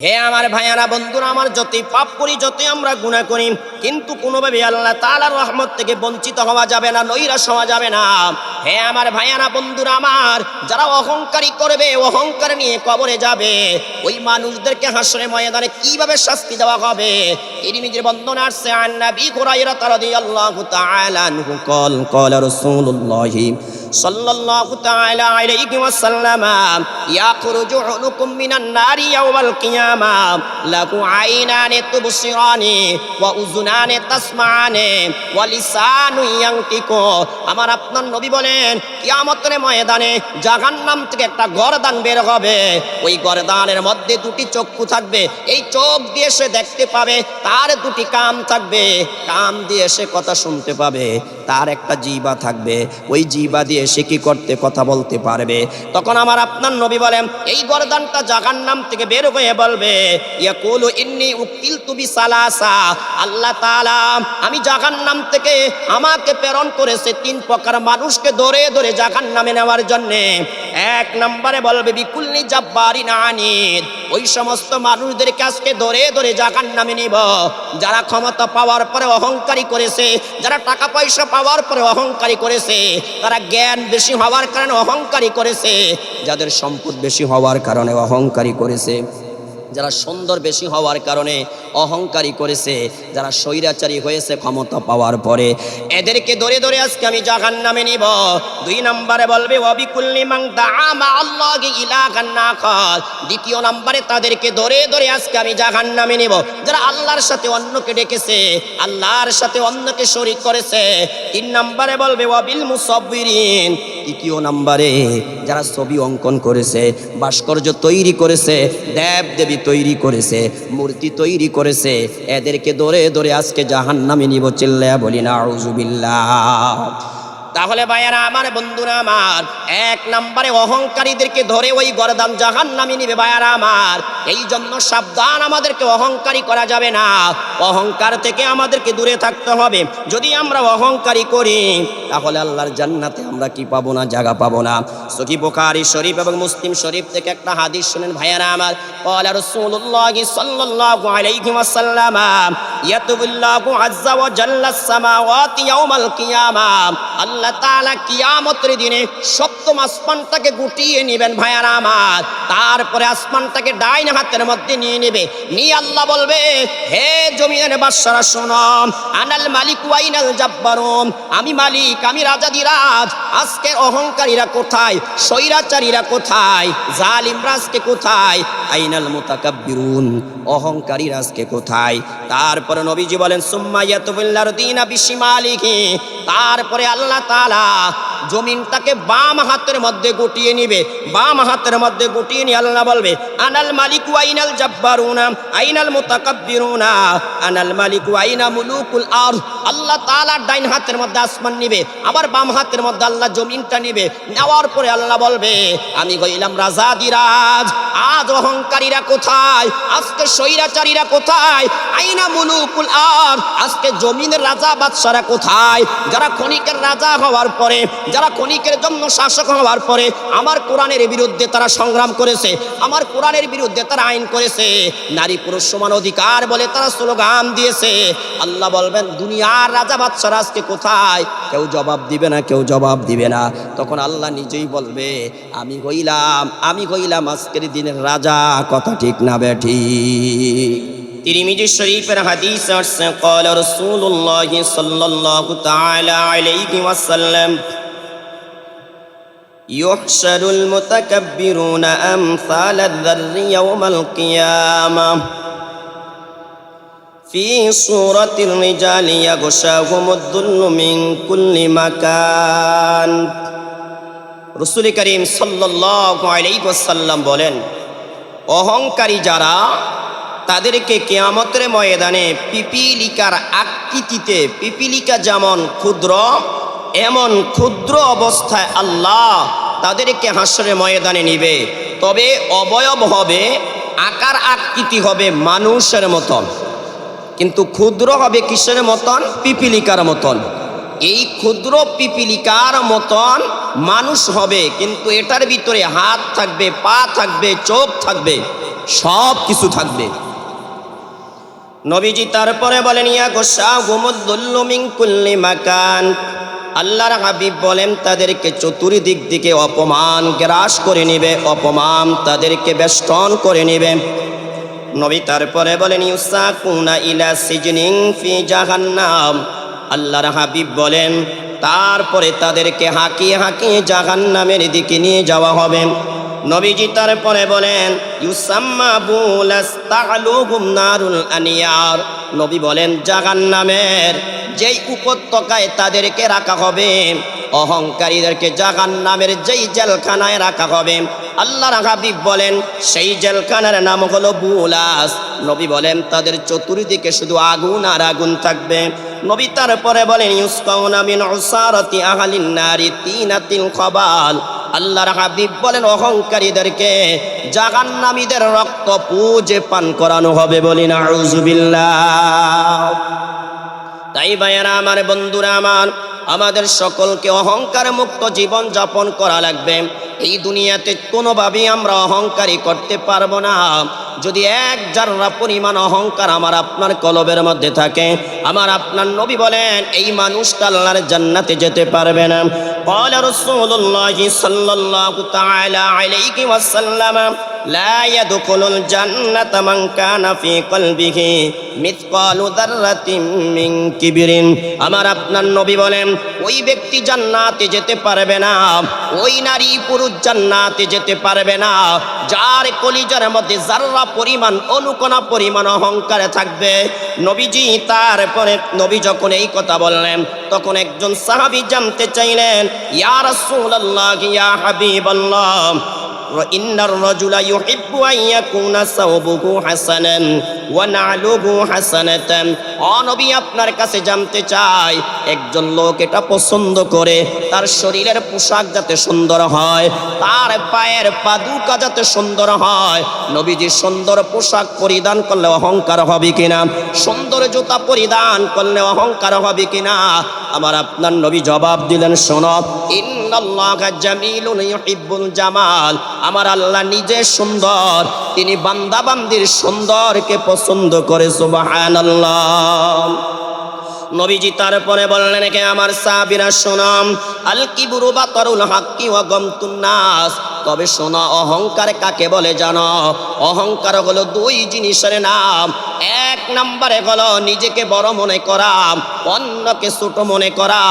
হে আমার ভাইয়ারা বন্ধুরা, আমার যতই পাপ করি, যতই আমরা গুনাহ করি, কিন্তু কোনোভাবে আল্লাহ তাআলার রহমত থেকে বঞ্চিত হওয়া যাবে না, নৈরাশ হওয়া যাবে না। হে আমার ভাইয়ারা বন্ধুরা আমার, যারা অহংকারী করবে, অহংকার নিয়ে কবরে যাবে, ওই মানুষদেরকে হাসরে ময়দানে কিভাবে শাস্তি দেওয়া হবে। তিরমিজির বর্ণনা আসছে, আন নবী হুরায়রা রাদিয়াল্লাহু তাআলা আনহু قال رسول الله صلى الله تعالى عليه وسلم يخرج عنكم من النار يوم القيامة له عينان تبصران وأذنان تسمعان ولسان ينطق। আমার আপনার নবী বলেন, কিয়ামতের ময়দানে জাহান্নাম থেকে একটা গর্দান বের হবে। ওই গর্দানের মধ্যে দুটি চক্ষু থাকবে। এই চোখ দিয়ে সে দেখতে পাবে, তার দুটি কান থাকবে, কান দিয়ে সে কথা শুনতে পাবে, তার একটা জিহ্বা থাকবে, ওই জিহ্বা দিয়ে সে কি করতে, কথা বলতে পারবে। তখন আমার আপনার নবী বলেন, এই গর্দানটা জাহান্নাম থেকে বের হয়ে বলবে, ইয়াকুলু ইন্নী উকিলতু বিসালাসা, আল্লাহ তাআলা আমি জাহান্নাম থেকে আমাকে প্রেরণ করেছে তিন প্রকার মানুষকে ধরে ধরে জাহান্নামে নেওয়ার জন্য। এক নম্বরে বলবে বিকুল্লি জাব্বারিন আনিদ, ওই সমস্ত মানুষদেরকে আজকে ধরে ধরে জাহান্নামে নিব, যারা ক্ষমতা পাওয়ার পরে অহংকারী করেছে, যারা টাকা পয়সা পাওয়ার পরে অহংকারী করেছে, তারা জ্ঞান বেশি হওয়ার কারণে অহংকারী করেছে, যাদের সম্পদ বেশি হওয়ার কারণে অহংকারী করেছে, যারা সুন্দর বেশি হওয়ার কারণে অহংকারী করেছে, যারা স্বৈরাচারী হয়েছে ক্ষমতা পাওয়ার পরে, এদেরকে ধরে ধরে আজকে আমি জাহান্নামে নিব। দুই নম্বরে বলবে ওয়াবিকুল্লি মান দাআ মা আল্লাহি ইলাহান আখার, দ্বিতীয় নম্বরে তাদেরকে ধরে ধরে আজকে আমি জাহান্নামে নিব, যারা আল্লাহর সাথে অন্যকে ডেকেছে, আল্লাহর সাথে অন্যকে শরীক করেছে। তিন নম্বরে বলবে ওয়াবিল মুসাব্বিরিন, তৃতীয় নম্বরে যারা ছবি অঙ্কন করেছে, ভাস্কর্য তৈরি করেছে, দেব দেবী তৈরি করেছে, মূর্তি তৈরি করেছে, এদেরকে ধরে ধরে আজকে জাহান্নামে নিব। চিল্লায়া বলি নাউযুবিল্লাহ। তাহলে ভাইয়ারা আমার, বন্ধুরা আমার, এক নম্বরে অহংকারীদেরকে ধরে ওই গর্দান জাহান্নামে নিবে ভাইয়ারা আমার। এই জন্য সাবধান, আমাদেরকে অহংকারী করা যাবে না, অহংকার থেকে আমাদেরকে দূরে থাকতে হবে। যদি আমরা অহংকারী করি তাহলে আল্লাহর জান্নাতে আমরা কি পাবো না, জায়গা পাবো না। সহিহ বুখারী শরীফ এবং মুসলিম শরীফ থেকে একটা হাদিস শুনেন ভাইয়ারা আমার। ক্বালা রাসূলুল্লাহ সাল্লাল্লাহু আলাইহি ওয়াসাল্লাম ইয়াতুবিল্লাহু আযজা ওয়া জাল্লা সামাওয়াতি ইয়াউমাল কিয়ামাহ, আল্লাহ তাআলা কিয়ামতের দিনে সপ্তম আসমানটাকে গুটিয়ে নেবেন ভাইয়ারা আমার। তারপরে আসমানটাকে ডাইন হাতের মধ্যে নিয়ে নেবে, নিয়ে আল্লাহ বলবে, হে জমিনের বাদশারা শোনো, আনাল মালিক ওয়া আইনাল জাব্বারুন, আমি মালিক, আমি রাজাধিরাজ। আজকে অহংকারীরা কোথায়, স্বৈরাচারীরা কোথায়, জালিমরা আজকে কোথায়, আইনাল মুতাকাব্বিরুন, অহংকারীরা আজকে কোথায়। তারপরে নবীজি বলেন সুম্মা ইয়াতুবিল আরদিনা বিশিমালিহি, তারপরে আল্লাহ তাআলা জমিনটাকে বাম হাতের মধ্যে গুটিয়ে নিবে, বাম হাতের মধ্যে গুটিয়ে নিয়ে আল্লাহ বলবে, আনাল মালিক ওয়া আইনাল জাব্বারুনা আইনাল মুতাকাব্বিরুনা আনাল মালিক ওয়া আইনা মুলুকুল আরদ। আল্লাহ তাআলা ডাইন হাতের মধ্যে আসমান নিবে, আবার বাম হাতের মধ্যে আল্লাহ জমিনটা নিবে। নেওয়ার পরে আল্লাহ বলবে, আমি হইলাম রাজাধিরাজ। আজ অহংকারীরা কোথায়, আজকে স্বৈরাচারীরা কোথায়, আইনা মুলুকুল আরদ, আজকে জমিনের রাজা বাদশারা কোথায়, যারা ক্ষণিকের রাজা হওয়ার পরে, যারা ক্ষণিকের জন্য শাসক হওয়ার পরে আমার কোরআনের বিরুদ্ধে তারা সংগ্রাম করেছে, আমার কোরআনের বিরুদ্ধে তারা আইন করেছে, নারী পুরুষ সমান অধিকার বলে তারা স্লোগান দিয়েছে। আল্লাহ বলবেন, দুনিয়ার রাজা বাদশারা আজকে কোথায়? কেউ জবাব দিবে না, কেউ জবাব দিবে না। তখন আল্লাহ নিজেই বলবে, আমি হইলাম আজকের দিনের রাজা। কথা ঠিক না বেঠিক? তিরমিজি শরীফের হাদিস আছে, ক্বালা রাসূলুল্লাহ সাল্লাল্লাহু তাআলা আলাইহি ওয়াসাল্লাম ইউহশারুল মুতাকাব্বিরুনা আমসালাদ যাররি ইয়াওমাল কিয়ামাহ ফি সূরাতির রিজালি ইয়াগশাহুমুদ যুল্লু মিন কুল্লি মাকান। রাসূল করিম সাল্লাল্লাহু আলাইহি ওয়াসাল্লাম বলেন, অহংকারী যারা, তাদেরকে কিয়ামতের ময়দানে পিপীলিকার আকৃতিতে, পিপীলিকা যেমন ক্ষুদ্র, এমন ক্ষুদ্র অবস্থায় আল্লাহ তাদেরকে হাসরের ময়দানে নিবে। তবে অবয়ব হবে, আকার আকৃতি হবে মানুষের মতন, কিন্তু ক্ষুদ্র হবে কিসের মতন? পিপীলিকার মতন। এই ক্ষুদ্র পিপীলিকার মতন মানুষ হবে, কিন্তু এটার ভিতরে হাত থাকবে, পা থাকবে, চোখ থাকবে। সব কিছু থাকবে। নবীজি তারপরে বলেন ইয়া গোসাগুমুদ্দুল্লু মিন কুল্লি মাকান, আল্লাহর হাবিব বলেন তাদেরকে চতুর্দিক দিকে অপমান গ্রাস করে নেবে, অপমান তাদেরকে বেষ্টন করে নেবে। নবী তারপরে বলেন ইউসাকুনা ইলা সিজনিন ফি জাহান্নাম, আল্লাহর হাবিব বলেন তারপরে তাদেরকে হাঁকিয়ে হাঁকিয়ে জাহান্নামের দিকে নিয়ে যাওয়া হবে। নবীজি তারপরে বলেন ইউসাম্মা বুলাস্তালুহুম নারুল আনিয়ার, নবী বলেন জাহান্নামের যেই উপত্যকায় তাদেরকে রাখা হবে, অহংকারীদেরকে জাহান্নামের যেই জেলখানায় রাখা হবে, আল্লাহর হাবিব বলেন সেই জেলখানার নাম হলো বুলাস। নবী বলেন তাদের চতুর্দিকে শুধু আগুন আর আগুন থাকবে। নবী তারপরে বলেন ইউসকাউনা মিন উসারাতি আহলিন নারি তিনাতিল খাবাল, আল্লাহর হাবিব বলেন অহংকারীদেরকে জাহান্নামীদের রক্ত পুজে পান করানো হবে। বলি নাউযুবিল্লাহ। তাই ভাইয়েরা আমার, বন্ধুরা আমার, আমাদের সকলকে অহংকার মুক্ত জীবন যাপন করা লাগবে। এই দুনিয়াতে কোনোভাবেই আমরা অহংকারী করতে পারবো না যদি এক জাররা পরিমাণ অহংকার আমার আপনার কলবের মধ্যে থাকে। আমার আপনার নবী বলেন এই মানুষটা আল্লাহর জান্নাতে যেতে পারবে না। قال رسول الله صلى الله تعالى عليه وسلم لا يدخل الجنة من كان في قلبه مثقال ذرة من كبر, আমার আপনার নবী বলেন ওই ব্যক্তি জান্নাতে যেতে পারবে না, ওই নারী পুরুষ জান্নাতে যেতে পারবে না যার কলিজার মধ্যে জাররা পরিমাণ অনুকণা পরিমাণ অহংকার থাকবে। নবীজি তারপরে নবী যখন এই কথা বললেন তখন একজন সাহাবী জানতে চাইলেন ইয়া রাসূলুল্লাহ ইয়া হাবিবাল্লাহ ইন্নার রাজুলা ইউহিব্বু আন ইয়াকুনা সাওবুহু হাসানান ওয়া না'লুহু হাসানাতান, ও নবী আপনার কাছে জানতে চাই একজন লোক এটা পছন্দ করে তার শরীরের পোশাক যাতে সুন্দর হয়, তার পায়ের পাদুকা যাতে সুন্দর হয়। নবীজি সুন্দর পোশাক পরিধান করলে অহংকার হবে কিনা, সুন্দর জুতা পরিধান করলে অহংকার হবে কিনা? আমার আপনার নবী জবাব দিলেন শোনো, ইন্নাল্লাহা জামিলুন ইউহিব্বুল জামাল, আমার আল্লাহ নিজে সুন্দর, তিনি বান্দা বান্দির সুন্দরকে পছন্দ করে। সুবহানাল্লাহ। নবীজি তারপরে বললেন কে আমার সাহাবীরা শোনাম, আল কিবরু বাতারুল হাক্কি ওয়া গামতুন নাস, তবে শোনো অহংকার কাকে বলে জানো? অহংকার হলো দুই জিনিসের নাম। এক নম্বরে হলো নিজেকে বড় মনে করা, অন্যকে ছোট মনে করা।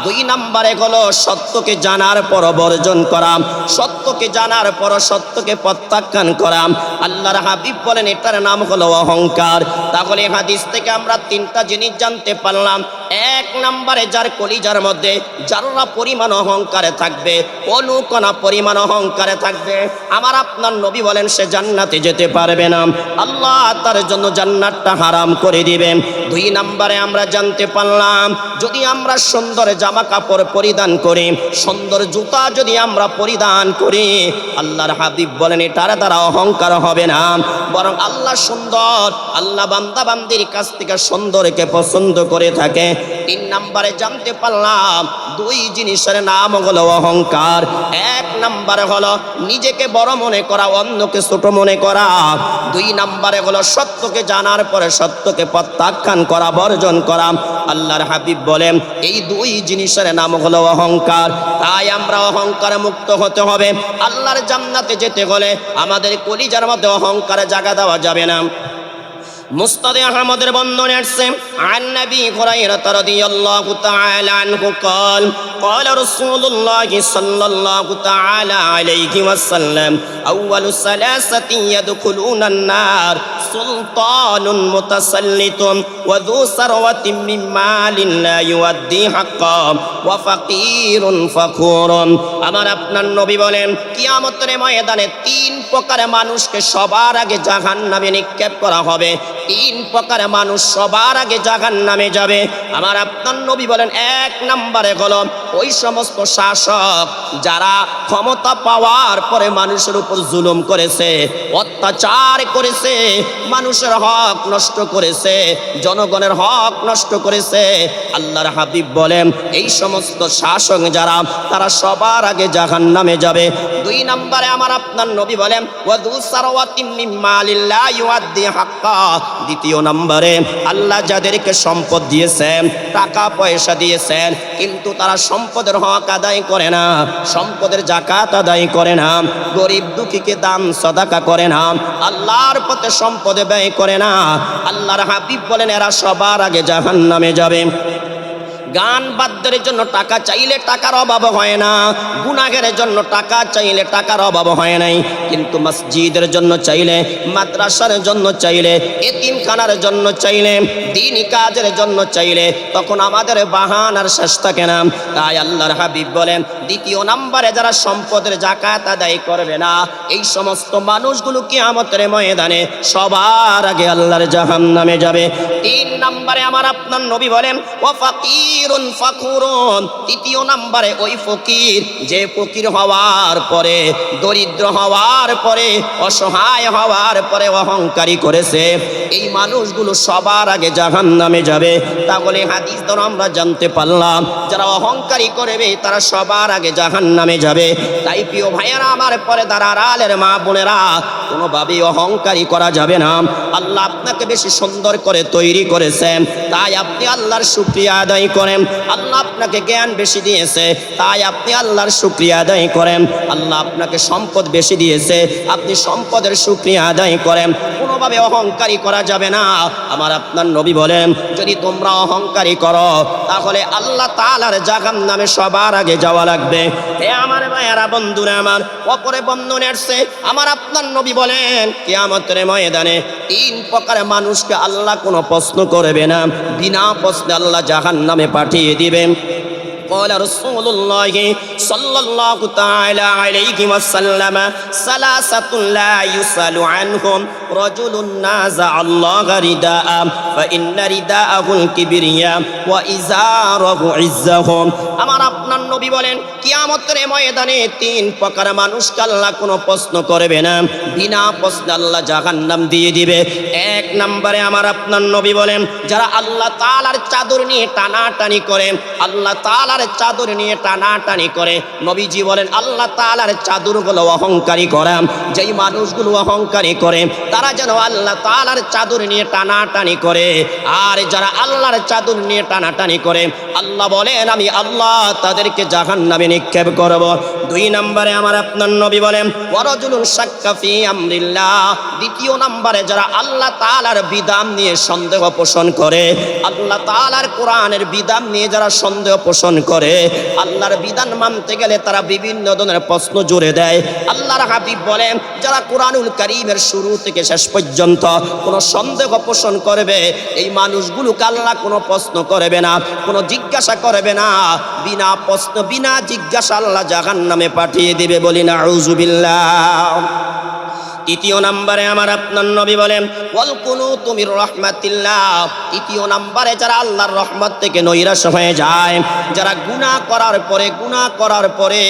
দুই নম্বরে হলো সত্যকে জানার পর বর্জন করা, সত্যকে জানার পর সত্যকে প্রত্যাখ্যান করা। আল্লাহর হাবিব বলেন এটার নাম হলো অহংকার। তাহলে হাদিস থেকে আমরা তিনটা জিনিস জানতে পারলাম। এক নম্বরে যার কলিজার মধ্যে যারা পরিমাণ অহংকারে থাকবে, অনুকণা পরিমাণ অহংকারে থাকবে, আমার আপনার নবী বলেন সে জান্নাতে যেতে পারবে না, আল্লাহ তার জন্য জান্নাতটা হারাম করে দিবেন। দুই নম্বরে আমরা জানতে পারলাম যদি আমরা সুন্দর জামা কাপড় পরিধান করি, সুন্দর জুতা যদি আমরা পরিধান করি, আল্লাহর হাবিব বলেন এটার দ্বারা অহংকার হবে না, বরং আল্লাহ সুন্দর, আল্লাহ বান্দা বান্দির কাছ থেকে সুন্দরকে পছন্দ করে থাকে। তিন নম্বরে জানতে পারলাম দুই জিনিসের নাম হলো অহংকার। এক নম্বরে হলো নিজেকে বড় মনে করা, অন্যকে ছোট মনে করা। দুই নম্বরে হলো সত্যকে জানার পরে সত্যকে প্রত্যাখ্যান করা, বর্জন করা। আল্লাহর হাবিব বলেন এই দুই জিনিসের নাম হলো অহংকার। তাই আমরা অহংকার মুক্ত হতে হবে। আল্লাহর জান্নাতে যেতে হলে আমাদের কলিজার মধ্যে অহংকারে জায়গা দেওয়া যাবে না। মুসনাদে আহমদের বর্ণনা আসছে আন নবী হুরায়রা রাদিয়াল্লাহু তাআলা আনহু قال قال رسول الله صلى الله تعالى عليه وسلم اول ثلاثه يدخلون النار سلطان متسلط وذو ثروة من مال لا يؤدي حقا وفقير فخور। আমার আপনার নবী বলেন কিয়ামতের ময়দানে তিন প্রকারের মানুষকে সবার আগে জাহান্নামে নিক্ষেপ করা হবে। তিন প্রকার মানুষ সবার আগে জাহান্নামে যাবে। আমার আপনার নবী বলেন, এক নম্বরে হলো ওই সমস্ত শাসক যারা ক্ষমতা পাওয়ার পরে মানুষের উপর জুলুম করেছে, অত্যাচার করেছে, মানুষের হক নষ্ট করেছে, জনগণের হক নষ্ট করেছে। আল্লাহর হাবিব বলেন এই সমস্ত শাসক যারা, তারা সবার আগে জাহান্নামে যাবে। দুই নম্বরে আমার আপনার নবী বলেন ওয়াদু সারওয়াতিম মিন মালিল্লাহ ইউআদ্দি হাক্কা। দ্বিতীয় নম্বরে আল্লাহ যাদেরকে সম্পদ দিয়েছেন, টাকা পয়সা দিয়েছেন, কিন্তু তারা সম্পদের হক আদায় করে না, সম্পদের যাকাত আদায় করে না, গরিব দুঃখীকে দান সদাকা করে না, আল্লাহর পথে সম্পদে ব্যয় করে না। আল্লাহর হাবিব বলেন এরা সবার আগে জাহান্নামে যাবে। গান বাদ্যের জন্য টাকা চাইলে টাকার অভাব হয় না, গুনাহের জন্য টাকা চাইলে টাকার অভাব হয় নাই, কিন্তু মসজিদের জন্য চাইলে, মাদ্রাসার জন্য চাইলে, এতিমখানার জন্য চাইলে, দ্বীনি কাজের জন্য চাইলে তখন আমাদের বাহানার শেষ থাকে না। তাই আল্লাহর হাবিব বলেন দ্বিতীয় নম্বরে যারা সম্পদের যাকাত আদায় করবে না, এই সমস্ত মানুষগুলো কিয়ামতের ময়দানে সবার আগে আল্লাহর জাহান্নামে যাবে। তিন নম্বরে আমার আপনার নবী বলেন ওয়া ফাকিরুন ফাকুরুন। তৃতীয় নম্বরে ওই ফকির যে ফকির হওয়ার পরে, দরিদ্র হওয়ার পরে, অসহায় হওয়ার পরে অহংকারী করেছে, এই মানুষগুলো সবার আগে জাহান্নামে যাবে। তাহলে হাদিস দ্বারা আমরা জানতে পারলাম যারা অহংকারী করবে তারা সবার আগে জাহান্নামে যাবে। তাই প্রিয় ভাইয়েরা আমার, পরে দাঁড়ার আলের মা বোনেরা, কোনোভাবেই অহংকারী করা যাবে না। আল্লাহ আপনাকে বেশি সুন্দর করে তৈরি করেছেন, তাই আপনি আল্লাহর শুকরিয়া আদায় করেন। আল্লাহ আপনাকে জ্ঞান বেশি দিয়েছে, তাই আপনি আল্লাহর শুকরিয়া আদায় করেন। আল্লাহ আপনাকে সম্পদ বেশি দিয়েছে, আপনি সম্পদের শুকরিয়া আদায় করেন। কোনোভাবে অহংকারী করা যাবে না। আমার আপনার নবী বলেন যদি তোমরা অহংকারী করো তাহলে আল্লাহ তাআলার জাহান্নামে সবার আগে যাওয়া লাগবে। হে আমার ভাইয়েরা, বন্ধুরা আমার, অপরে বন্ধন আসছে। আমার আপনার নবী বলেন কিয়ামতের ময়দানে তিন প্রকার মানুষকে আল্লাহ কোনো প্রশ্ন করবে না, বিনা প্রশ্নে আল্লাহ জাহান্নামে পাঠিয়ে দিবেন। قال رسول الله صلى الله تعالى عليه وسلم ثلاثة لا يسأل عنهم رجل نازع الله رداء فإن رداءه الكبرياء وإزاره عزهم। আমার আপনার নবী বলেন কিয়ামতের ময়দানে তিন প্রকার মানুষকে আল্লাহ কোনো প্রশ্ন করবে না, বিনা প্রশ্নে আল্লাহ জাহান্নাম দিয়ে দিবে। এক নম্বরে আমার আপনার নবী বলেন যারা আল্লাহ তাআলার চাদর নিয়ে টানাটানি করে, আল্লাহ তাআলার চাদর নিয়ে টানাটানি করে। নবীজি বলেন আল্লাহ তাআলার চাদর গুলো অহংকারী করে। যেই মানুষগুলো অহংকারী করে তারা যেন আল্লাহ তাআলার চাদর নিয়ে টানাটানি করে। আর যারা আল্লাহর চাদর নিয়ে টানাটানি করে, আল্লাহ বলেন আমি আল্লাহ তাদেরকে জাহান্নামে নিক্ষেপ করব। দুই নম্বরে আমার আপনার নবী বলেন ওয়ারাজুলুন শাক্কা ফি আমরিল্লাহ। দ্বিতীয় নম্বরে যারা আল্লাহ তাআলার বিধান নিয়ে সন্দেহ পোষণ করে, আল্লাহ তাআলার কোরআনের বিধান নিয়ে যারা সন্দেহ পোষণ করে, আল্লাহর বিধান মানতে গেলে তারা বিভিন্ন ধরনের প্রশ্ন জুড়ে দেয়। আল্লাহর হাবিব বলেন যারা কোরআনুল কারীমের শুরু থেকে শেষ পর্যন্ত কোনো সন্দেহ পোষণ করবে, এই মানুষগুলোকে আল্লাহ কোনো প্রশ্ন করবে না, কোনো জিজ্ঞাসা করবে না, বিনা প্রশ্ন বিনা জিজ্ঞাসা আল্লাহ জাহান্নামে পাঠিয়ে দিবে। বলি না আউযুবিল্লাহ। তৃতীয় নম্বরে আমার আপনার নবী বলেন ওয়াল কুনুতু মির রাহমাতিল্লাহ। তৃতীয় নম্বরে যারা আল্লাহর রহমত থেকে নৈরাশ হয়ে যায়, যারা গুনাহ করার পরে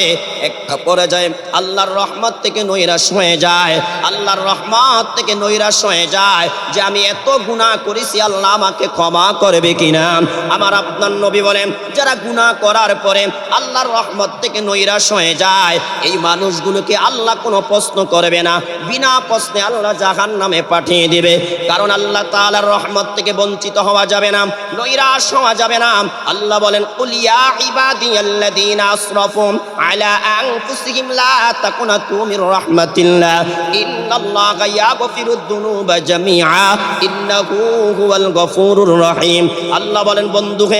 একটা পর্যায়ে আল্লাহর রহমত থেকে নৈরাশ হয়ে যায়, আল্লাহর রহমত থেকে নৈরাশ হয়ে যায় যে আমি এত গুনাহ করেছি, আল্লাহ আমাকে ক্ষমা করবে কিনা। আমার আপনার নবী বলেন যারা গুনাহ করার পরে আল্লাহর রহমত থেকে নৈরাশ হয়ে যায়, এই মানুষগুলোকে আল্লাহ কোনো প্রশ্ন করবে না, বিনা প্রশ্নে আল্লাহ জাহান্নামে পাঠিয়ে দিবে। কারণ আল্লাহ তাআলার রহমত থেকে বঞ্চিত হওয়া যাবে না, নৈরাশ হওয়া যাবে না। আল্লাহ বলেন কুল ইয়া ইবাদিয়াল্লাযীনা আসরাফু আলা আনফুসিহিম লা তাকুনাতু মির রাহমাতিল্লাহ ইন্নাল্লাহা ইয়াগফিরুদ দুনুবা জামিআ ইন্নাহু হুয়াল গফুরুর রহিম। আল্লাহ বলেন বন্ধু হে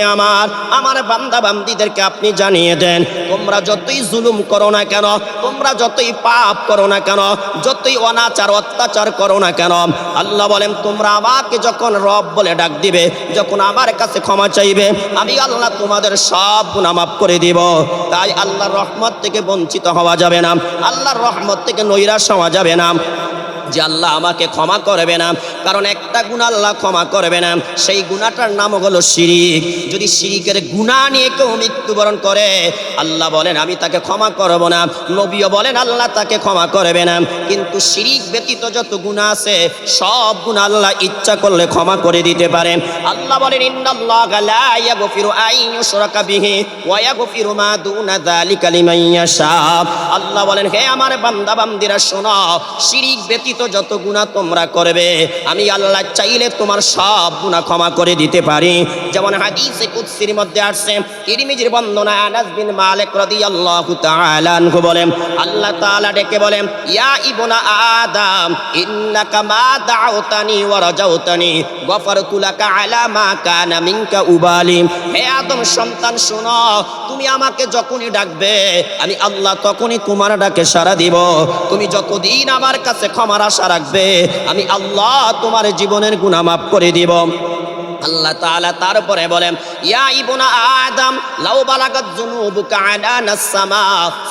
আমার বান্দা বান্দীদেরকে আপনি জানিয়ে দেন তোমরা যতই জুলুম করো না কেন, তোমরা যতই পাপ করো না কেন, যতই অনাচার অত্যাচার করো না কেন, আল্লাহ বলেন তোমরা আমাকে যখন রব বলে ডাক দিবে, যখন আমার কাছে ক্ষমা চাইবে, আমি আল্লাহ তোমাদের সব গুনাহ মাফ করে দিব। তাই আল্লাহর রহমত থেকে বঞ্চিত হওয়া যাবে না, আল্লাহর রহমত থেকে নৈরাশ হওয়া যাবে না। যে আল্লাহ আমাকে ক্ষমা করবে না, কারণ একটা গুনাহ আল্লাহ ক্ষমা করবে না, সেই গুনাহটার নাম হলো শিরিক। যদি শিরিকের গুনাহ নিয়ে কেউ মৃত্যুবরণ করে, আল্লাহ বলেন আমি তাকে ক্ষমা করব না, নবীও বলেন আল্লাহ তাকে ক্ষমা করবে না। কিন্তু শিরিক ব্যতীত যত গুনাহ আছে সব গুনাহ আল্লাহ ইচ্ছা করলে ক্ষমা করে দিতে পারেন। আল্লাহ বলেন ইন্নাল্লাহা লা ইয়াগফিরু আন ইউশরাকা বিহি ওয়া ইয়াগফিরু মা দুনা যালিকা লিমান ইয়াশা। আল্লাহ বলেন হে আমার বান্দা বান্দিরা শোনো, শিরিক ব্যতীত যত গুনাহ তোমরা করবে আমি আল্লাহ চাইলে তোমার সব গুনাহ ক্ষমা করে দিতে পারি। যেমন হাদিসে কুদসির মধ্যে আসছে, তিরমিজির বর্ণনা, আনাস বিন মালিক রাদিয়াল্লাহু তাআলা আনহু বলেন আল্লাহ তাআলা ডেকে বলেন ইয়া ইবনা আদম ইন্নাকা মা দাউতানি ওয়া রাজাউতানি গফারতু লাকা আলা মা কানা মিনকা উবালি। হে আদম সন্তান শোনো, তুমি আমাকে যখনই ডাকবে আমি আল্লাহ তখনই তোমার ডাকে সাড়া দিব। তুমি যতদিন আমার কাছে ক্ষমার আশা রাখবে আমি আল্লাহ তোমার জীবনের গুনাহ মাফ করে দিব। আল্লাহ তাআলা তারপরে বলেন ইয়া ইবনা আদম লাউ বালাগাত যুনুবুকা আলানাস সামা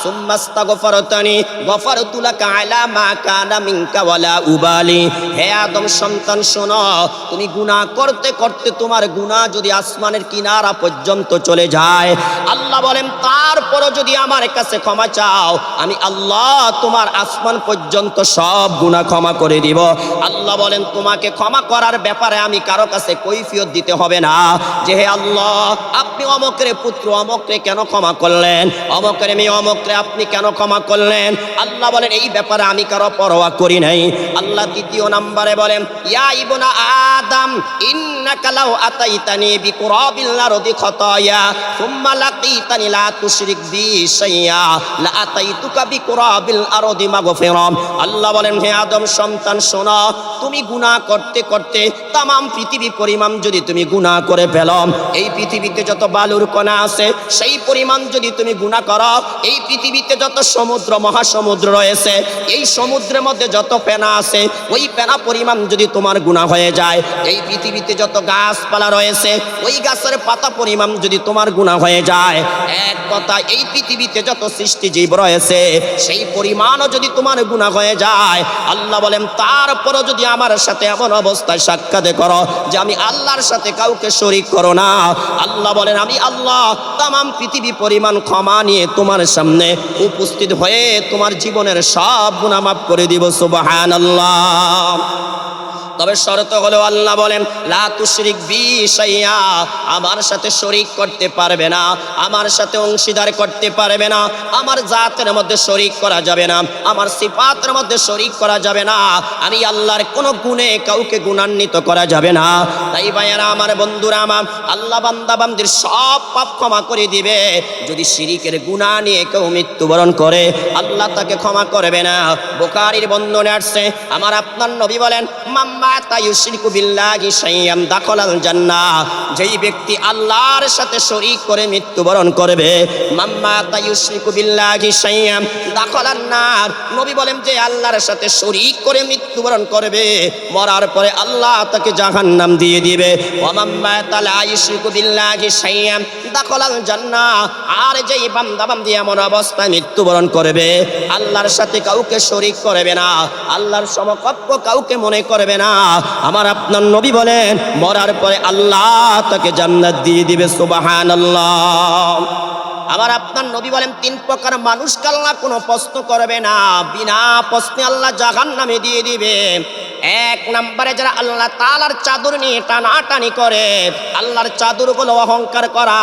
সুম্মা আস্তাগফারতানি গফারতু লাকা আলা মা কানা মিনকা ওয়ালা উবালি। হে আদম সন্তান শোনো, তুমি গুনাহ করতে করতে তোমার গুনাহ যদি আসমানের কিনারা পর্যন্ত চলে যায়, আল্লাহ বলেন তারপরও যদি আমার কাছে ক্ষমা চাও আমি আল্লাহ তোমার আসমান পর্যন্ত সব গুনাহ ক্ষমা করে দিব। আল্লাহ বলেন তোমাকে ক্ষমা করার ব্যাপারে আমি কারো কাছে কৈফিয়ত দিতে হবে না যে হে আল্লাহ আপনি অমকের পুত্র অমকরে কেন ক্ষমা করলেন, অমকের মেয়ে অমকরে আপনি কেন ক্ষমা করলেন। আল্লাহ বলেন এই ব্যাপারে আমি কারো পরোয়া করি নাই। আল্লাহ দ্বিতীয় নম্বরে বলেন ইয়া ইবনা আদম ইন্নাকা লাউ আতাইতানি বিকুরাবিল আরদি খাতায়া সুম্মা লাকিতানি লা তুশরিক বি শাইয়া লা আতাইতুকা বিকুরাবিল আরদি মাগফিরা। আল্লাহ বলেন হে আদম সন্তান শোনো, তুমি গুনাহ করতে করতে तमाम পৃথিবী পরিমাণ যদি তুমি গুনাহ করে ফেলো, এই পৃথিবীতে যত বালুর কণা আছে সেই পরিমাণ যদি তুমি গুনাহ করো, এই পৃথিবীতে যত সমুদ্র মহাসমুদ্র রয়েছে এই সমুদ্রের মধ্যে যত ফেনা আছে ওই ফেনা পরিমাণ যদি তোমার গুনাহ হয়ে যায়, এই পৃথিবীতে যত গাছপালা রয়েছে ওই গাছের পাতা পরিমাণ যদি তোমার গুনাহ হয়ে যায়, এক কথা এই পৃথিবীতে যত সৃষ্টি জীব রয়েছে সেই পরিমাণও যদি তোমার গুনাহ হয়ে যায়, আল্লাহ বলেন তারপরও যদি আমার সাথে এমন অবস্থায় সাক্ষাৎ করো যে আমি আল্লাহর সাথে কাউকে শরীক করো না, আল্লাহ বলেন আমি আল্লাহ तमाम পৃথিবী পরিমাণ ক্ষমা নিয়ে তোমার সামনে উপস্থিত হয়ে তোমার জীবনের সব গুনাহ মাফ করে দিব। সুবহানাল্লাহ। তবে শর্ত হলো আল্লাহ বলেন লা তুশরিক বি শাইয়া, আমার সাথে শরীক করতে পারবে না, আমার সাথে অংশীদার করতে পারবে না, আমার জাতের মধ্যে শরীক করা যাবে না, আমার সিফাতের মধ্যে শরীক করা যাবে না, আমি আল্লাহর কোনো গুণে কাউকে গুণান্বিত করা যাবে না। তাই ভাইয়েরা আমার বন্ধুরা আমার, আল্লাহ বান্দা বান্দির সব পাপ ক্ষমা করে দিবে। যদি শিরিকের গুনাহ নিয়ে কেউ মৃত্যুবরণ করে আল্লাহ তাকে ক্ষমা করবে না। বুখারীর বর্ণনা আসছে আমার আপনার নবী বলেন মাম্মা তায়ুশরিকু বিল্লাহি শাইয়ান দাখালাল জান্নাহ, যেই ব্যক্তি আল্লাহর সাথে শরীক করে মৃত্যুবরণ করবে, মাম্মা তায়ুশরিকু বিল্লাহি শাইয়ান দাখালান নার, নবী বলেন যে আল্লাহর সাথে শরীক করে মৃত্যুবরণ করবে মরার পরে আল্লাহ তাকে জাহান্নাম দিয়ে দিবে। ওয়া মাম্মা লা ইউশরিকু বিল্লাহি শাইয়ান দাখালাল জান্নাহ, আর যেই বান্দা বান্দি এমন অবস্থায় মৃত্যুবরণ করবে আল্লাহর সাথে কাউকে শরীক করবে না, আল্লাহর সমকক্ষ কাউকে মনে করবে না, আমার আপনার নবী বলেন মরার পরে আল্লাহ তাকে জান্নাত দিয়ে দিবে। সুবহানাল্লাহ। আমার আপনার নবী বলেন তিন প্রকার মানুষকে আল্লাহ কোনো প্রশ্ন করবে না, বিনা প্রশ্নে আল্লাহ জাহান্নামে দিয়ে দিবে। এক নম্বরে যারা আল্লাহ তাআলার চাদর নিয়ে টানাটানি করে, আল্লাহর চাদর গুলো অহংকার করা,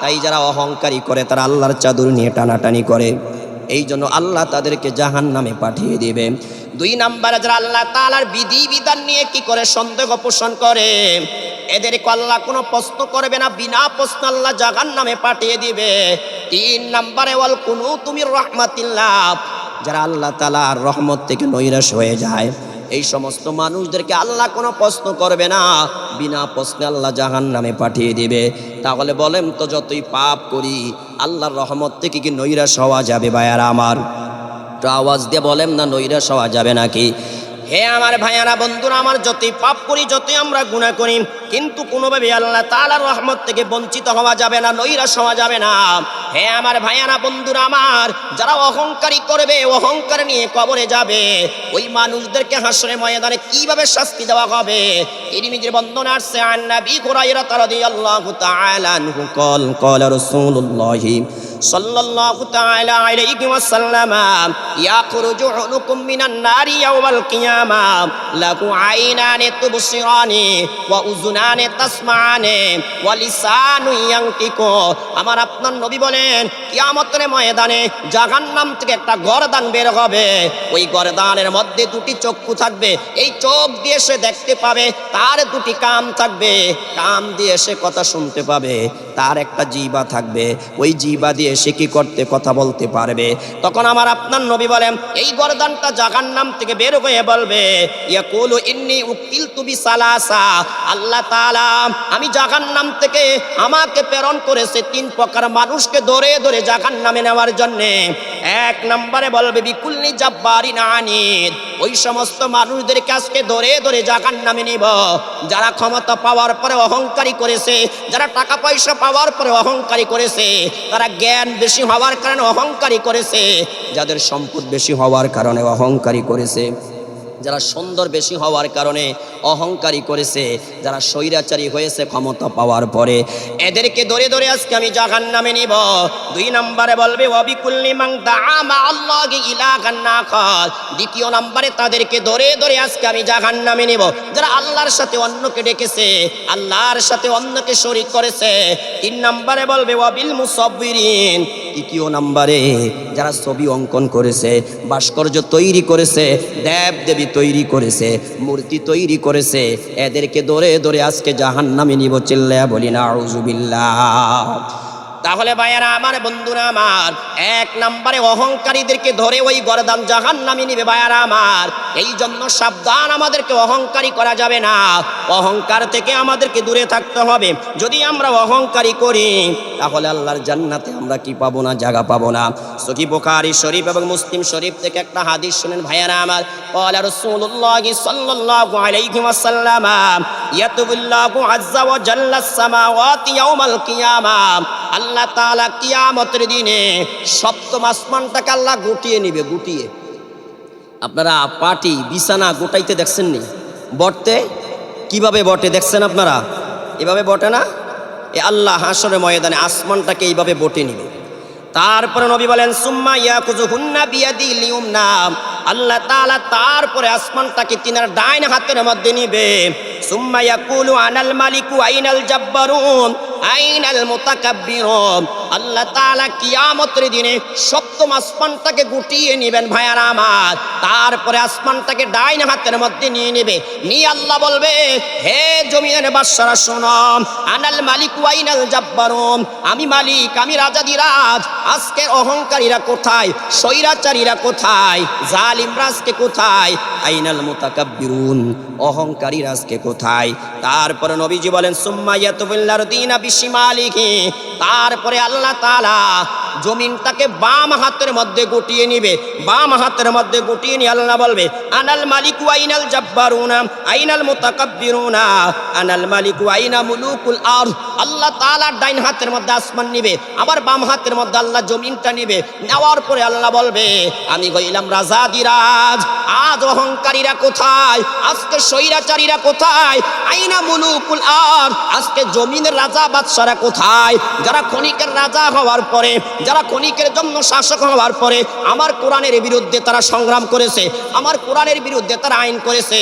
তাই যারা অহংকারী করে তারা আল্লাহর চাদর নিয়ে টানাটানি করে, এই জন্য আল্লাহ তাদেরকে জাহান্নামে পাঠিয়ে দিবে। দুই নম্বরে যারা আল্লাহ তাআলার বিধি বিধান নিয়ে কি করে সন্দেহ পোষণ করে, এদেরকে আল্লাহ কোনো প্রশ্ন করবে না, বিনা প্রশ্ন আল্লাহ জাহান্নামে পাঠিয়ে দিবে। তিন নম্বরে ওয়াল কুনুতু মির রাহমাতিল্লাহ, যারা আল্লাহ তাআলার রহমত থেকে নৈরাশ হয়ে যায়, এই সমস্ত মানুষদেরকে আল্লাহ কোনো প্রশ্ন করবে না, বিনা প্রশ্নে আল্লাহ জাহান্নামে পাঠিয়ে দিবে। তাহলে বলেন তো যতই পাপ করি আল্লাহর রহমত থেকে কি নৈরাশ হওয়া যাবে? ভাইয়ারা আমার, তো আওয়াজ দিয়ে বলেন না নৈরাশ হওয়া যাবে নাকি? হে আমার ভাইয়ারা বন্ধুরা আমার, যতই পাপ করি যতই আমরা গুনাহ করি, কিন্তু কোনোভাবে আল্লাহ তাআলার রহমত থেকে বঞ্চিত হওয়া যাবে না, নৈরাশ হওয়া যাবে না। হে আমার ভাইয়ারা বন্ধুরা আমার, যারা অহংকারী করবে, অহংকার নিয়ে কবরে যাবে, ওই মানুষদেরকে হাসরের ময়দানে কিভাবে শাস্তি দেওয়া হবে। তিরমিজির বর্ণনা আসছে, আন নবী হুরায়রা রাদিয়াল্লাহু তাআলা আনহু ক্বালা রাসূলুল্লাহি সাল্লাল্লাহু তাআলা আলাইহি ওয়াসাল্লাম, ইয়াখরুজু উনুকুম মিনান নারি ইয়াওমাল কিয়ামা লাহু আইনানি তুবসিরানি ওয়া উযুনানি তাসমাআনি ওয়া লিসানু ইয়ানতিকু। আমার আপনার নবী বলেন, কিয়ামতের ময়দানে জাহান্নাম থেকে একটা গর্দান বের হবে। ওই গর্দানের মধ্যে দুটি চক্ষু থাকবে, এই চোখ দিয়ে সে দেখতে পাবে, তার দুটি কান থাকবে, কান দিয়ে সে কথা শুনতে পাবে, তার একটা জিহ্বা থাকবে, ওই জিহ্বা দিয়ে সে কি করতে, কথা বলতে পারবে। তখন আমার আপনার নবী বলেন, এই গর্দানটা জাহান্নাম থেকে বের হয়ে বলবে, ইয়াকুলু ইন্নী উকিলতু বিসালাসা, আল্লাহ তাআলা আমি জাহান্নাম থেকে আমাকে প্রেরণ করেছে তিন প্রকার মানুষকে ধরে ধরে জাহান্নামে নেওয়ার জন্য। এক নম্বরে বলবে বিকুল্লি জাব্বারিন আনিদ, ওই সমস্ত মানুষদেরকে আজকে ধরে ধরে জাহান্নামে নিব, যারা ক্ষমতা পাওয়ার পরে অহংকারী করেছে, যারা টাকা পয়সা পাওয়ার পরে অহংকারী করেছে, তারা জ্ঞান বেশি হওয়ার কারণে অহংকারী করেছে, যাদের সম্পদ বেশি হওয়ার কারণে অহংকারী করেছে, যারা সুন্দর বেশি হওয়ার কারণে অহংকারী করেছে, যারা স্বৈরাচারী হয়েছে ক্ষমতা পাওয়ার পরে, এদেরকে ধরে ধরে আজকে আমি জাহান্নামে নিব। দুই নম্বরে বলবে ওয়াবিকুল্লি মান দাআ মা আল্লাহি ইলাহান আখার, দ্বিতীয় নম্বরে তাদেরকে ধরে ধরে আজকে আমি জাহান্নামে নিব, যারা আল্লাহর সাথে অন্যকে ডেকেছে, আল্লাহর সাথে অন্যকে শরীক করেছে। তিন নম্বরে বলবে ওয়াবিল মুসাব্বিরিন, তৃতীয় নম্বরে যারা ছবি অঙ্কন করেছে, ভাস্কর্য তৈরি করেছে, দেব দেবী তৈরি করেছে, মূর্তি তৈরি করেছে, এদেরকে ধরে ধরে আজকে জাহান্নামে নিব। চিল্লায়া বলি নাউযুবিল্লাহ। তাহলে ভাইয়ারা আমার, বন্ধুরা আমার, এক নম্বরে অহংকারীদেরকে ধরে ওই গর্দান জাহান্নামে নিবে ভাইয়ারা আমার। এই জন্য সাবধান, আমাদেরকে অহংকারী করা যাবে না, অহংকার থেকে আমাদেরকে দূরে থাকতে হবে। যদি আমরা অহংকারী করি তাহলে আল্লাহর জান্নাতে আমরা কি পাবো না, জায়গা পাবো না। সহিহ বুখারী শরীফ এবং মুসলিম শরীফ থেকে একটা হাদিস শুনেন ভাইয়ারা আমার, ক্বালা রাসূলুল্লাহি সাল্লাল্লাহু আলাইহি ওয়াসাল্লাম, ইয়াতুবিল্লাহু আযজা ওয়া জাল্লাস সামাওয়াতি ইয়াওমাল কিয়ামা, আল্লাহ তাআলা কিয়ামতের দিনে সপ্তম আসমানটাকে আল্লাহ গুটিয়ে নিবে। গুটিয়ে, আপনারা পাটি বিছানা গোটাইতে দেখছেন নি? বটতে কিভাবে বটে দেখছেন আপনারা? এভাবে বটে না? এ আল্লাহ হাসরের ময়দানে আসমানটাকে এইভাবে বটে নিবে। তারপরে নবী বলেন সুম্মা ইয়াকুযুহুন্না বিয়াদিল ইউমনা, আল্লাহ তাআলা তারপরে আসমানটাকে তিনার ডাইন হাতের মধ্যে নিবে। সুম্মা ইয়াকুলু আনাল মালিকু আইনাল জাব্বারুন আইনাল মুতাকাব্বিরুন, আল্লাহ তাআলা কিয়ামতের দিনে সপ্তম আসমানটাকে গুটিয়ে নেবেন ভাইয়ারা আমার। তারপরে আসমানটাকে ডাইন হাতের মধ্যে নিয়ে নেবে, নিয়ে আল্লাহ বলবে, হে জমিনের বাদশারা শোনো, আনাল মালিকু আইনাল জাব্বারুন, আমি মালিক, আমি রাজাধিরাজ, আজকের অহংকারীরা কোথায়, স্বৈরাচারীরা কোথায়, জালিমরা আজকে কোথায়, আইনাল মুতাকাব্বিরুন, অহংকারীরা আজকে কোথায়। তারপরে নবীজি বলেন সুম্মা ইয়াতুবিল্লার দিনা বিশিমালিহি, তারপরে আল্লাহ তাআলা জমিনটাকে বাম হাতের মধ্যে গুটিয়ে নিবে। বাম হাতের মধ্যে গুটিয়ে নিয়ে আল্লাহ বলবে, আনাল মালিকু আইনাল জাব্বারুনা আইনাল মুতাকাব্বিরুনা আনাল মালিকু আইনা মুলুকুল আরদ, আল্লাহ তাআলা ডাইন হাতের মধ্যে আসমান নিবে, আবার বাম হাতের মধ্যে আল্লাহ জমিনটা নিবে। নেওয়ার পরে আল্লাহ বলবে, আমি হইলাম রাজাধিরাজ, আজ অহংকারীরা কোথায়, আজকে স্বৈরাচারীরা কোথায়, আইনা মুলুকুল আরদ, আজকে জমিনের রাজা বাদশারা কোথায়, যারা ক্ষণিকের রাজা হওয়ার পরে, যারা ক্ষণিকের জন্য শাসক হওয়ার পরে আমার কোরআনের বিরুদ্ধে তারা সংগ্রাম করেছে, আমার কোরআনের বিরুদ্ধে তারা আইন করেছে,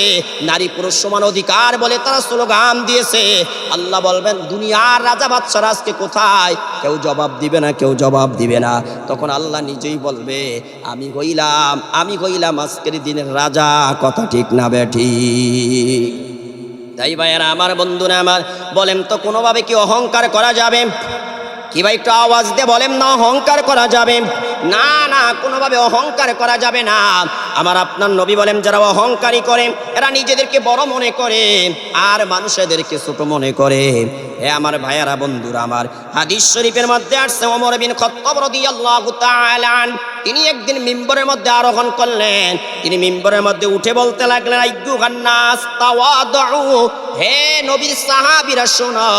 নারী পুরুষ সমান অধিকার বলে তারা স্লোগান দিয়েছে। আল্লাহ বলবেন, দুনিয়ার রাজা বাদশারা আজকে কোথায়? কেউ জবাব দিবে না, কেউ জবাব দিবে না। তখন আল্লাহ নিজেই বলবে, আমি হইলাম আজকের দিনের রাজা। কথা ঠিক না বেঠিক? তাই ভাইয়ারা আমার, বন্ধুরা আমার, বলেন তো কোনোভাবে কি অহংকার করা যাবে? কি ভাই একটু আওয়াজ দিয়ে বলেন না, অহংকার করা যাবে? না না, কোনোভাবে অহংকার করা যাবে না। আমার আপনার নবী বলেন, যারা অহংকারী করে এরা নিজেদেরকে বড় মনে করে আর মানুষদেরকে ছোট মনে করে। হে আমার ভাইয়ারা বন্ধুরা আমার, হাদিস শরীফের মধ্যে আসছে ওমর বিন খাত্তাব রাদিয়াল্লাহু তাআলা আনহু তিনি একদিন মিম্বরের মধ্যে আরোহণ করলেন। তিনি মিম্বরের মধ্যে উঠে বলতে লাগলেন, আইয়ুহান নাস তাওয়াদউ, হে নবীর সাহাবীরা শোনো,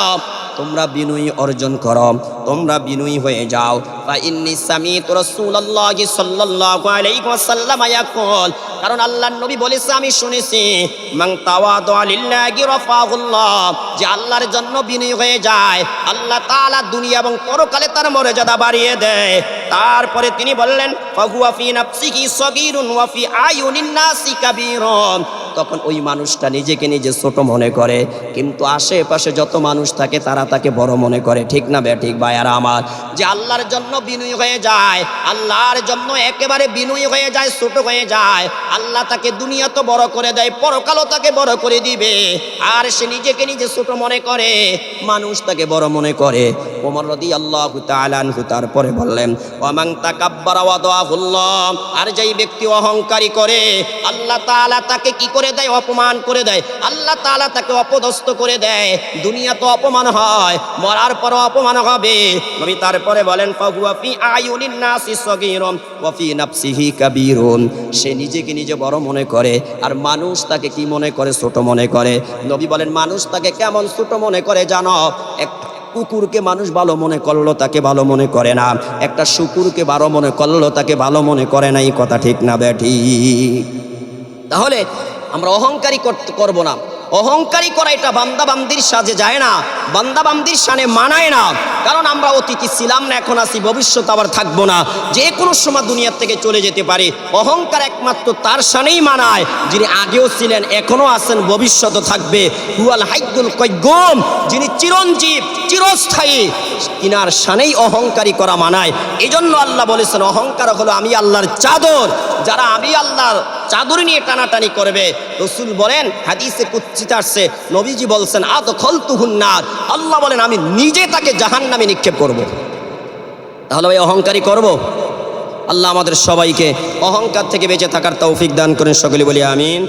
তোমরা বিনয়ী অর্জন করো, তোমরা বিনয়ী হয়ে যাও। ফা ইন্নী সামিতু রাসূলুল্লাহি সাল্লাল্লাহু আলাইহি ওয়াসাল্লাম ইয়াকুল, কারণ আল্লাহর নবী বলেছে আমি শুনেছি, মান তাওয়াদা লিল্লাহি রাফাহুল্লাহ, যে আল্লাহর জন্য বিনয়ী হয়ে যায় আল্লাহ তাআলা দুনিয়া এবং পরকালে তার মর্যাদা বাড়িয়ে দেয়। তারপরে তিনি বললেন, ফাহুয়া ফি নাফসিহি সাগীরুন ওয়া ফি আয়ুনিন নাসি কাবীরুন, তখন ওই মানুষটা নিজেকে নিজে ছোট মনে করে, কিন্তু আশেপাশে যত মানুষ থাকে তারা তাকে বড় মনে করে। ঠিক না ঠিক ভাইয়ারা আমার, যে আল্লাহর জন্য বিনয়ী হয়ে যায়, আল্লাহর জন্য একেবারে বিনয়ী হয়ে যায়, ছোট হয়ে যায়, আল্লাহ তাকে দুনিয়া তো বড় করে দেয়, পরকালও তাকে বড় করে দিবে। আর সে নিজেকে নিজে ছোট মনে করে, মানুষ তাকে বড় মনে করে। ওমর রাদিয়াল্লাহু তাআলা আনহু তারপরে বললেন, ওয়া মান তাকাব্বারা ওয়াদাহুল্লাহ, আর যেই ব্যক্তি অহংকারী করে আল্লাহ তাআলা তাকে কি করে দেয়, অপমান করে দেয়, আল্লাহ তাআলা তাকে অপদস্থ করে দেয়। দুনিয়া তো অপমান হয়, মরার পরও অপমান হবে। নবী তারপরে বলেন, ফাহুয়া ফি আয়ুনিন নাসি সাগীরুন ওয়া ফি নাফসিহি কাবীরুন, সে নিজেকে নিজে বড় মনে করে আর মানুষ তাকে কি মনে করে, ছোট মনে করে। নবী বলেন, মানুষ তাকে কেমন ছোট মনে করে জানো? একটা কুকুরকে মানুষ ভালো মনে করলো তাকে ভালো মনে করে না, একটা শুকুরকে ভালো মনে করলো তাকে ভালো মনে করে না। এই কথা ঠিক না ঠিক? তাহলে আমরা অহংকারী করব না। অহংকারী করা এটা বান্দাবান্দির সাজে যায় না, বান্দাবান্দির শানে মানায় না। কারণ আমরা অতীতে ছিলাম না, এখন আছি, ভবিষ্যৎ আবার থাকবো না, যে কোনো সময় দুনিয়ার থেকে চলে যেতে পারি। অহংকার একমাত্র তার শানেই মানায় যিনি আগেও ছিলেন, এখনো আছেন, ভবিষ্যৎও থাকবে। হুয়াল হাইয়ুল কাইয়্যুম, যিনি চিরঞ্জীব, চিরস্থায়ী, তিনার শানেই অহংকারী করা মানায়। এই জন্য আল্লাহ বলেছেন, অহংকার হলো আমি আল্লাহর চাদর, যারা আমি আল্লাহর চাদর নিয়ে টানাটানি করবে। রাসূল বলেন, হাদিসে কুদসিতে আসছে, নবীজি বলছেন, আদখালতুহুন নার, আল্লাহ বলেন আমি নিজে তাকে জাহান্নামে নিক্ষেপ করব। তাহলে ভাই অহংকারী করব? আল্লাহ আমাদের সবাইকে অহংকার থেকে বেঁচে থাকার তৌফিক দান করেন, সকলে বলি আমিন।